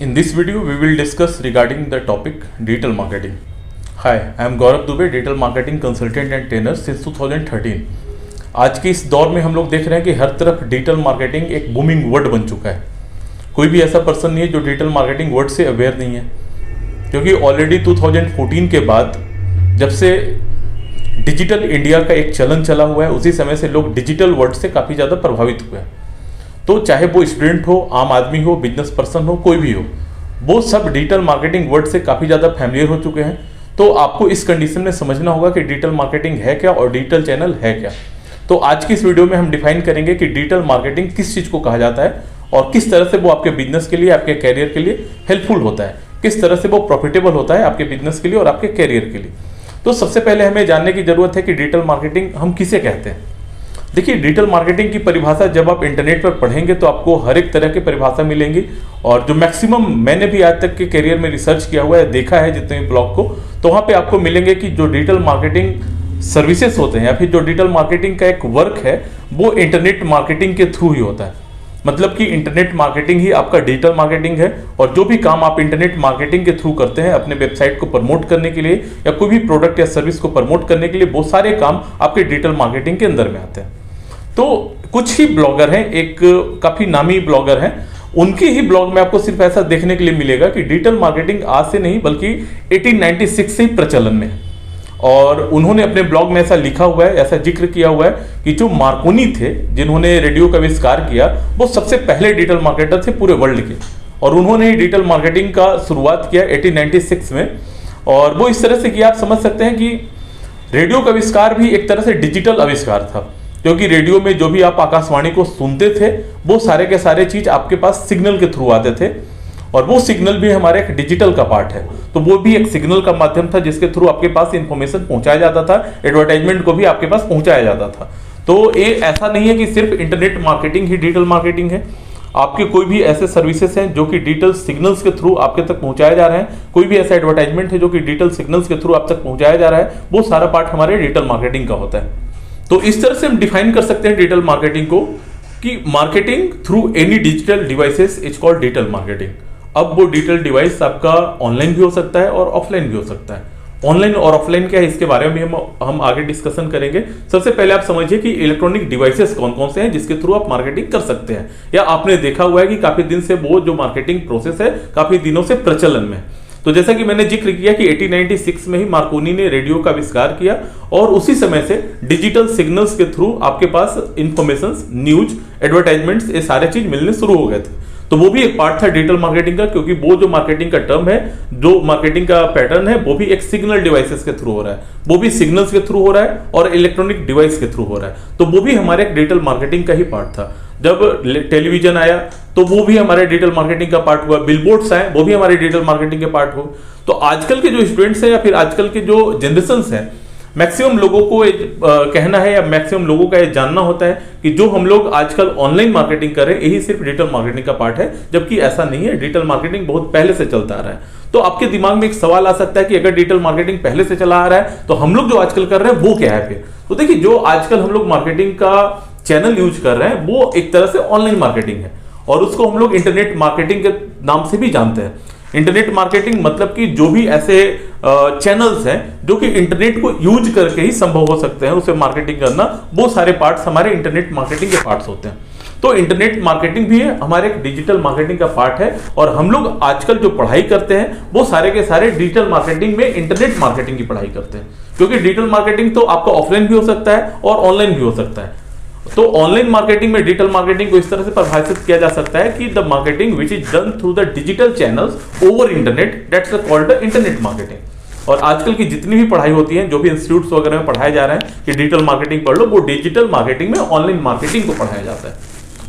In this video, we will discuss regarding the topic digital marketing. Hi, I am Gaurav Dubey, digital marketing consultant and trainer since 2013. आज के इस दौर में हम लोग देख रहे हैं कि हर तरफ डिजिटल मार्केटिंग एक बूमिंग वर्ड बन चुका है। कोई भी ऐसा पर्सन नहीं है जो डिजिटल मार्केटिंग वर्ड से अवेयर नहीं है, क्योंकि ऑलरेडी 2014 के बाद जब से डिजिटल इंडिया का एक चलन चला हुआ है, उसी समय से लोग डिजिटल वर्ड से काफ़ी ज़्यादा प्रभावित हुए हैं। तो चाहे वो स्टूडेंट हो, आम आदमी हो, बिजनेस पर्सन हो, कोई भी हो, वो सब डिजिटल मार्केटिंग वर्ड से काफ़ी ज़्यादा फैमिलियर हो चुके हैं। तो आपको इस कंडीशन में समझना होगा कि डिजिटल मार्केटिंग है क्या और डिजिटल चैनल है क्या। तो आज की इस वीडियो में हम डिफाइन करेंगे कि डिजिटल मार्केटिंग किस चीज़ को कहा जाता है और किस तरह से वो आपके बिजनेस के लिए, आपके कैरियर के लिए हेल्पफुल होता है, किस तरह से वो प्रॉफिटेबल होता है आपके बिजनेस के लिए और आपके कैरियर के लिए। तो सबसे पहले हमें जानने की जरूरत है कि डिजिटल मार्केटिंग हम किसे कहते हैं। देखिए, डिजिटल मार्केटिंग की परिभाषा जब आप इंटरनेट पर पढ़ेंगे तो आपको हर एक तरह की परिभाषा मिलेंगी, और जो मैक्सिमम मैंने भी आज तक के करियर में रिसर्च किया हुआ है, देखा है जितने भी ब्लॉग को, तो वहाँ पे आपको मिलेंगे कि जो डिजिटल मार्केटिंग सर्विसेज होते हैं या फिर जो डिजिटल मार्केटिंग का एक वर्क है, वो इंटरनेट मार्केटिंग के थ्रू ही होता है। मतलब कि इंटरनेट मार्केटिंग ही आपका डिजिटल मार्केटिंग है, और जो भी काम आप इंटरनेट मार्केटिंग के थ्रू करते हैं अपने वेबसाइट को प्रमोट करने के लिए या कोई भी प्रोडक्ट या सर्विस को प्रमोट करने के लिए, वो सारे काम आपके डिजिटल मार्केटिंग के अंदर में आते हैं। तो कुछ ही ब्लॉगर हैं, एक काफी नामी ब्लॉगर हैं, उनके ही ब्लॉग में आपको सिर्फ ऐसा देखने के लिए मिलेगा कि डिजिटल मार्केटिंग आज से नहीं बल्कि 1896 से ही प्रचलन में है। और उन्होंने अपने ब्लॉग में ऐसा लिखा हुआ है, ऐसा जिक्र किया हुआ है कि जो मार्कोनी थे, जिन्होंने रेडियो का आविष्कार किया, वो सबसे पहले डिजिटल मार्केटर थे पूरे वर्ल्ड के, और उन्होंने डिजिटल मार्केटिंग का शुरुआत किया 1896 में। और वो इस तरह से किया, आप समझ सकते हैं कि रेडियो का आविष्कार भी एक तरह से डिजिटल आविष्कार था, क्योंकि रेडियो में जो भी आप आकाशवाणी को सुनते थे वो सारे के सारे चीज आपके पास सिग्नल के थ्रू आते थे, और वो सिग्नल भी हमारे एक डिजिटल का पार्ट है। तो वो भी एक सिग्नल का माध्यम था जिसके थ्रू आपके पास इंफॉर्मेशन पहुंचाया जाता था, एडवर्टाइजमेंट को भी आपके पास पहुंचाया जाता था। तो ये ऐसा नहीं है कि सिर्फ इंटरनेट मार्केटिंग ही डिजिटल मार्केटिंग है। आपके कोई भी ऐसे सर्विसेज हैं जो कि डिजिटल सिग्नल्स के थ्रू आपके तक पहुंचाए जा रहे हैं, कोई भी ऐसा एडवर्टाइजमेंट है जो कि डिजिटल सिग्नल्स के थ्रू आप तक पहुंचाया जा रहा है, वो सारा पार्ट हमारे डिजिटल मार्केटिंग का होता है। तो इस तरह से हम डिफाइन कर सकते हैं डिजिटल मार्केटिंग को कि marketing through any digital devices is called digital marketing. अब वो डिजिटल डिवाइस आपका ऑनलाइन भी हो सकता है और ऑफलाइन भी हो सकता है। ऑनलाइन और ऑफलाइन क्या है, इसके बारे में हम आगे डिस्कशन करेंगे। सबसे पहले आप समझिए कि इलेक्ट्रॉनिक डिवाइसेस कौन कौन से हैं जिसके थ्रू आप मार्केटिंग कर सकते हैं, या आपने देखा हुआ है कि काफी दिन से वो जो मार्केटिंग प्रोसेस है काफी दिनों से प्रचलन में है। तो जैसा कि मैंने जिक्र किया कि 1896 में ही मार्कोनी ने रेडियो का आविष्कार किया, और उसी समय से डिजिटल सिग्नल्स के थ्रू आपके पास इंफॉर्मेशन, न्यूज, एडवर्टाइजमेंट्स, ये सारे चीज मिलने शुरू हो गए थे। तो वो भी एक पार्ट था डिजिटल मार्केटिंग का, क्योंकि वो जो मार्केटिंग का टर्म है, जो मार्केटिंग का पैटर्न है, वो भी एक सिग्नल डिवाइसेस के थ्रू हो रहा है, वो भी सिग्नल्स के थ्रू हो रहा है और इलेक्ट्रॉनिक डिवाइस के थ्रू हो रहा है। तो वो भी हमारे एक डिजिटल मार्केटिंग का ही पार्ट था। जब टेलीविजन आया तो वो भी हमारे डिजिटल मार्केटिंग का पार्ट हुआ, बिलबोर्ड्स आए वो भी हमारे डिजिटल मार्केटिंग के पार्ट हो। तो आजकल के जो स्टूडेंट्स हैं या फिर आजकल के जो जनरेशंस हैं, मैक्सिमम लोगों को कहना है या मैक्सिमम लोगों का ये जानना होता है कि जो हम लोग आजकल ऑनलाइन मार्केटिंग कर रहे हैं यही सिर्फ डिजिटल मार्केटिंग का पार्ट है, जबकि ऐसा नहीं है। डिजिटल मार्केटिंग बहुत पहले से चलता आ रहा है। तो आपके दिमाग में एक सवाल आ सकता है कि अगर डिजिटल मार्केटिंग पहले से चला आ रहा है तो हम लोग जो आजकल कर रहे हैं वो क्या है फिर। तो देखिए, जो आजकल हम लोग मार्केटिंग का चैनल यूज कर रहे हैं वो एक तरह से ऑनलाइन मार्केटिंग है, और उसको हम लोग इंटरनेट मार्केटिंग के नाम से भी जानते हैं। इंटरनेट मार्केटिंग मतलब कि जो भी ऐसे चैनल्स हैं जो कि इंटरनेट को यूज करके ही संभव हो सकते हैं उसे मार्केटिंग करना, वो सारे पार्ट्स हमारे इंटरनेट मार्केटिंग के पार्ट्स होते हैं। तो इंटरनेट मार्केटिंग भी है हमारे एक डिजिटल मार्केटिंग का पार्ट है, और हम लोग आजकल जो पढ़ाई करते हैं वो सारे के सारे डिजिटल मार्केटिंग में इंटरनेट मार्केटिंग की पढ़ाई करते हैं, क्योंकि डिजिटल मार्केटिंग तो आपका ऑफलाइन भी हो सकता है और ऑनलाइन भी हो सकता है। तो ऑनलाइन मार्केटिंग में डिजिटल मार्केटिंग को इस तरह से परिभाषित किया जा सकता है कि the marketing which is done through the digital channels over internet, that's called the internet marketing. और आजकल की जितनी भी पढ़ाई होती है, जो भी इंस्टीट्यूट्स वगैरह में पढ़ाया जा रहा है कि डिजिटल मार्केटिंग पढ़ लो, वो डिजिटल मार्केटिंग में ऑनलाइन मार्केटिंग को पढ़ाया जाता है।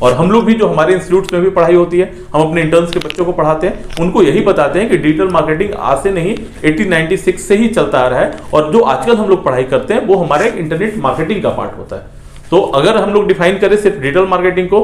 और हम लोग भी जो हमारे इंस्टीट्यूट्स में भी पढ़ाई होती है, हम अपने इंटर्न्स के बच्चों को पढ़ाते हैं, उनको यही बताते हैं कि डिजिटल मार्केटिंग आज से नहीं 1896 से ही चलता आ रहा है, और जो आजकल हम लोग पढ़ाई करते हैं वो हमारे इंटरनेट मार्केटिंग का पार्ट होता है। तो अगर हम लोग डिफाइन करें सिर्फ डिजिटल मार्केटिंग को,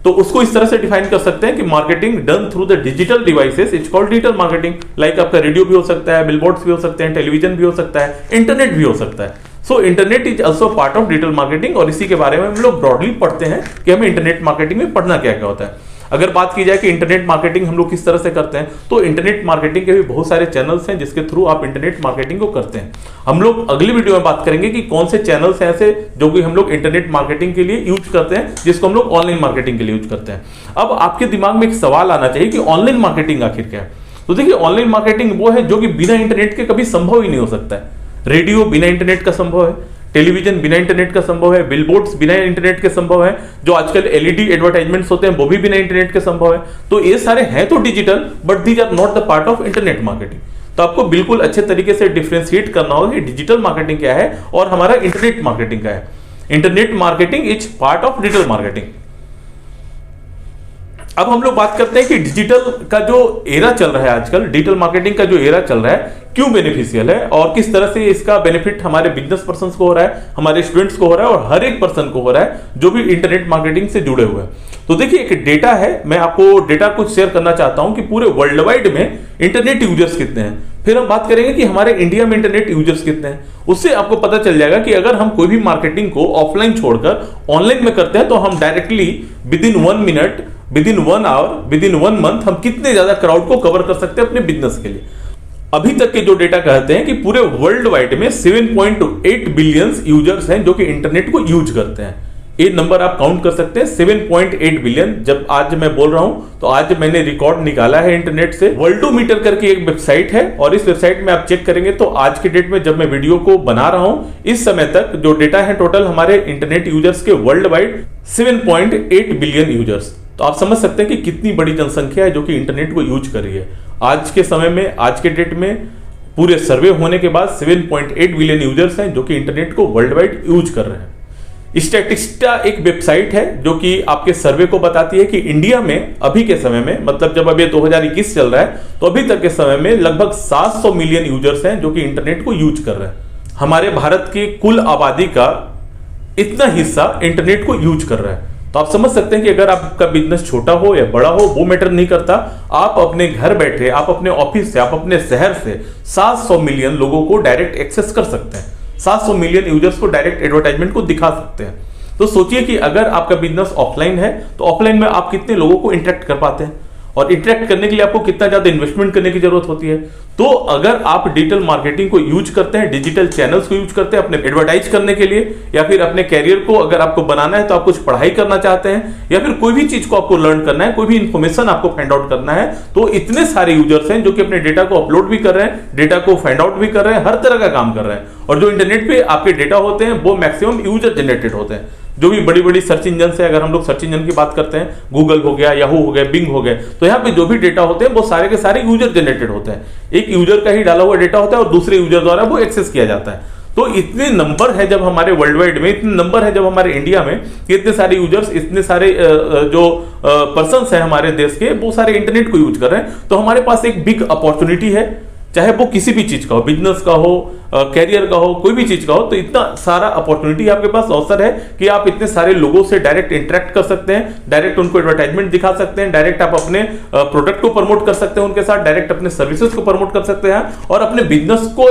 तो उसको इस तरह से डिफाइन कर सकते हैं कि marketing done through the digital devices is called digital marketing. Like आपका रेडियो भी हो सकता है, बिलबोर्ड्स भी हो सकते हैं, टेलीविजन भी हो सकता है, इंटरनेट भी हो सकता है। So internet is also part of digital marketing, और इसी के बारे में हम लोग ब्रॉडली पढ़ते हैं कि हमें इंटरनेट मार्केटिंग में पढ़ना क्या क्या होता है। अगर बात की जाए कि इंटरनेट मार्केटिंग हम लोग किस तरह से करते हैं, तो इंटरनेट मार्केटिंग के भी बहुत सारे चैनल्स हैं जिसके थ्रू आप इंटरनेट मार्केटिंग को करते हैं। हम लोग अगली वीडियो में बात करेंगे कि कौन से चैनल्स हैं ऐसे जो कि हम लोग इंटरनेट मार्केटिंग के लिए यूज करते हैं, जिसको हम लोग ऑनलाइन मार्केटिंग के लिए यूज करते हैं। अब आपके दिमाग में एक सवाल आना चाहिए कि ऑनलाइन मार्केटिंग आखिर क्या है। तो देखिए, ऑनलाइन मार्केटिंग वो है जो कि बिना इंटरनेट के कभी संभव ही नहीं हो सकता है। रेडियो बिना इंटरनेट का संभव है, टेलीविजन बिना इंटरनेट का संभव है, बिलबोर्ड्स बिना इंटरनेट के संभव है, जो आजकल एलईडी एडवर्टाइजमेंट्स होते हैं वो भी बिना इंटरनेट के संभव है। तो ये सारे हैं तो digital, but these are not the part of internet marketing. तो आपको बिल्कुल अच्छे तरीके से डिफरेंशिएट करना होगा कि डिजिटल मार्केटिंग क्या है और हमारा इंटरनेट मार्केटिंग क्या है। Internet marketing is part of digital marketing. अब हम लोग बात करते हैं कि डिजिटल का जो एरा चल रहा है आजकल, डिजिटल मार्केटिंग का जो एरा चल रहा है क्यों बेनिफिशियल है और किस तरह से इसका बेनिफिट हमारे बिजनेस पर्संस को हो रहा है, हमारे स्टूडेंट्स को हो रहा है और हर एक पर्सन को हो रहा है जो भी इंटरनेट मार्केटिंग से जुड़े हुए हैं। तो देखिए, एक डेटा है, मैं आपको डेटा कुछ शेयर करना चाहता हूं कि पूरे वर्ल्ड वाइड में इंटरनेट यूजर्स कितने हैं। फिर हम बात करेंगे कि हमारे इंडिया में इंटरनेट यूजर्स कितने हैं। उससे आपको पता चल जाएगा कि अगर हम कोई भी मार्केटिंग को ऑफलाइन छोड़कर ऑनलाइन में करते हैं तो हम directly within 1 minute, within 1 hour, within 1 month हम कितने ज्यादा क्राउड को कवर कर सकते हैं अपने बिजनेस के लिए। अभी तक के जो डेटा कहते हैं कि पूरे वर्ल्ड वाइड में 7.8 बिलियन यूजर्स हैं जो कि इंटरनेट को यूज करते हैं। ये नंबर आप काउंट कर सकते हैं, 7.8 बिलियन। जब आज मैं बोल रहा हूं तो आज मैंने रिकॉर्ड निकाला है इंटरनेट से। वर्ल्डोमीटर करके एक वेबसाइट है और इस वेबसाइट में आप चेक करेंगे तो आज के डेट में जब मैं वीडियो को बना रहा हूं इस समय तक जो डेटा है टोटल हमारे इंटरनेट यूजर्स के वर्ल्ड वाइड 7.8 बिलियन यूजर्स। तो आप समझ सकते हैं कि कितनी बड़ी जनसंख्या है जो कि इंटरनेट को यूज कर रही है। आज के समय में, आज के डेट में पूरे सर्वे होने के बाद 7.8 बिलियन यूजर्स हैं जो कि इंटरनेट को वर्ल्ड वाइड यूज कर रहे हैं। स्टैटिस्टिका एक वेबसाइट है जो कि आपके सर्वे को बताती है कि इंडिया में अभी के समय में, मतलब जब अभी 2021 चल रहा है, तो अभी तक के समय में लगभग 700 मिलियन यूजर्स हैं जो कि इंटरनेट को यूज कर रहे हैं। हमारे भारत की कुल आबादी का इतना हिस्सा इंटरनेट को यूज कर रहा है। तो आप समझ सकते हैं कि अगर आपका बिजनेस छोटा हो या बड़ा हो वो मैटर नहीं करता, आप अपने घर बैठे, आप अपने ऑफिस से, आप अपने शहर से 700 मिलियन लोगों को डायरेक्ट एक्सेस कर सकते हैं, 700 मिलियन यूजर्स को डायरेक्ट एडवर्टाइजमेंट को दिखा सकते हैं। तो सोचिए कि अगर आपका बिजनेस ऑफलाइन है तो ऑफलाइन में आप कितने लोगों को इंटरेक्ट कर पाते हैं और इंटरेक्ट करने के लिए आपको कितना ज्यादा इन्वेस्टमेंट करने की जरूरत होती है। तो अगर आप डिजिटल मार्केटिंग को यूज करते हैं, डिजिटल चैनल्स को यूज करते हैं अपने एडवर्टाइज करने के लिए या फिर अपने कैरियर को अगर आपको बनाना है, तो आप कुछ पढ़ाई करना चाहते हैं या फिर कोई भी चीज को आपको लर्न करना है, कोई भी इंफॉर्मेशन आपको फाइंड आउट करना है, तो इतने सारे यूजर्स हैं जो कि अपने डेटा को अपलोड भी कर रहे हैं, डेटा को फाइंड आउट भी कर रहे हैं, हर तरह का काम कर रहे हैं। और जो इंटरनेट पे आपके डेटा होते हैं वो मैक्सिमम यूजर जनरेटेड होते हैं। जो भी बड़ी बड़ी सर्च इंजन से, अगर हम लोग सर्च इंजन की बात करते हैं, गूगल हो गया, याहू हो गया, बिंग हो गया, तो यहाँ पे जो भी डेटा होते हैं वो सारे के सारे यूजर जनरेटेड होते हैं। एक यूजर का ही डाला हुआ डेटा होता है और दूसरे यूजर द्वारा वो एक्सेस किया जाता है। तो इतने नंबर है जब हमारे वर्ल्ड वाइड में, इतने नंबर है जब हमारे इंडिया में, इतने सारे यूजर्स, इतने सारे जो पर्सन्स हैं हमारे देश के, वो सारे इंटरनेट को यूज कर रहे हैं। तो हमारे पास एक बिग अपॉर्चुनिटी है, चाहे वो किसी भी चीज का हो, बिजनेस का हो, कैरियर का हो, कोई भी चीज का हो। तो इतना सारा अपॉर्चुनिटी आपके पास अवसर है कि आप इतने सारे लोगों से डायरेक्ट इंटरेक्ट कर सकते हैं, डायरेक्ट उनको एडवर्टाइजमेंट दिखा सकते हैं, डायरेक्ट आप अपने प्रोडक्ट को प्रमोट कर सकते हैं उनके साथ, डायरेक्ट अपने सर्विसेज को प्रमोट कर सकते हैं और अपने बिजनेस को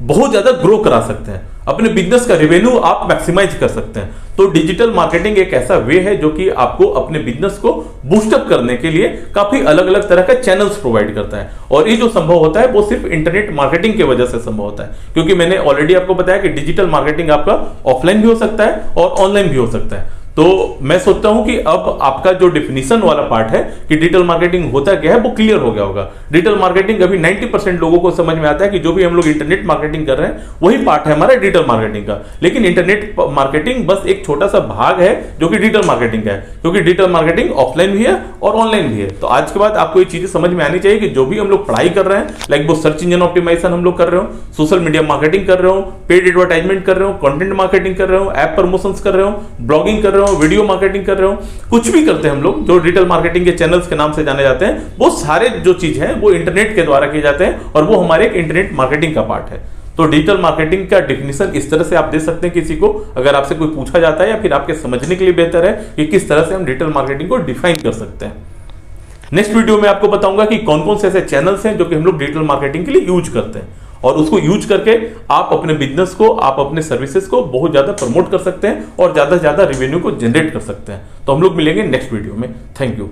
बहुत ज्यादा ग्रो करा सकते हैं, अपने बिजनेस का रेवेन्यू आप मैक्सिमाइज कर सकते हैं। तो डिजिटल मार्केटिंग एक ऐसा वे है जो कि आपको अपने बिजनेस को बूस्टअप करने के लिए काफी अलग अलग तरह का चैनल्स प्रोवाइड करता है। और ये जो संभव होता है वो सिर्फ इंटरनेट मार्केटिंग की वजह से संभव होता है, क्योंकि मैंने ऑलरेडी आपको बताया कि डिजिटल मार्केटिंग आपका ऑफलाइन भी हो सकता है और ऑनलाइन भी हो सकता है। तो मैं सोचता हूं कि अब आपका जो डिफिनीशन वाला पार्ट है कि डिजिटल मार्केटिंग होता क्या है वो क्लियर हो गया होगा। डिजिटल मार्केटिंग अभी 90% लोगों को समझ में आता है कि जो भी हम लोग इंटरनेट मार्केटिंग कर रहे हैं वही पार्ट है हमारा डिजिटल मार्केटिंग का। लेकिन इंटरनेट मार्केटिंग बस एक छोटा सा भाग है जो कि डिजिटल मार्केटिंग का है, क्योंकि डिजिटल मार्केटिंग ऑफलाइन भी है और ऑनलाइन भी है। तो आज के बाद आपको ये चीजें समझ में आनी चाहिए कि जो भी हम लोग पढ़ाई कर रहे हैं, लाइक वो सर्च इंजन ऑप्टिमाइजेशन हम लोग कर रहे हो, सोशल मीडिया मार्केटिंग कर रहे हो, पेड एडवर्टाइजमेंट कर रहे हो, कंटेंट मार्केटिंग कर रहे हो, ऐप प्रमोशंस कर रहे हो, ब्लॉगिंग कर रहे हो, वीडियो मार्केटिंग कर रहे हो, कुछ भी करते हैं हम लोग जो डिजिटल मार्केटिंग के चैनल्स के नाम से जाने जाते हैं, वो सारे जो चीज है वो इंटरनेट के द्वारा किए जाते हैं और वो हमारे इंटरनेट मार्केटिंग का पार्ट है। तो डिजिटल मार्केटिंग का डिफिनीशन इस तरह से आप दे सकते हैं किसी को, अगर आपसे कोई पूछा जाता है या फिर आपके समझने के लिए बेहतर है कि किस तरह से हम डिजिटल मार्केटिंग को डिफाइन कर सकते हैं। नेक्स्ट वीडियो में आपको बताऊंगा कि कौन कौन से ऐसे चैनल्स हैं जो कि हम लोग डिजिटल मार्केटिंग के लिए यूज करते हैं और उसको यूज करके आप अपने बिजनेस को, आप अपने सर्विसेज को बहुत ज्यादा प्रमोट कर सकते हैं और ज्यादा से ज्यादा रेवेन्यू को जनरेट कर सकते हैं। तो हम लोग मिलेंगे नेक्स्ट वीडियो में। Thank you.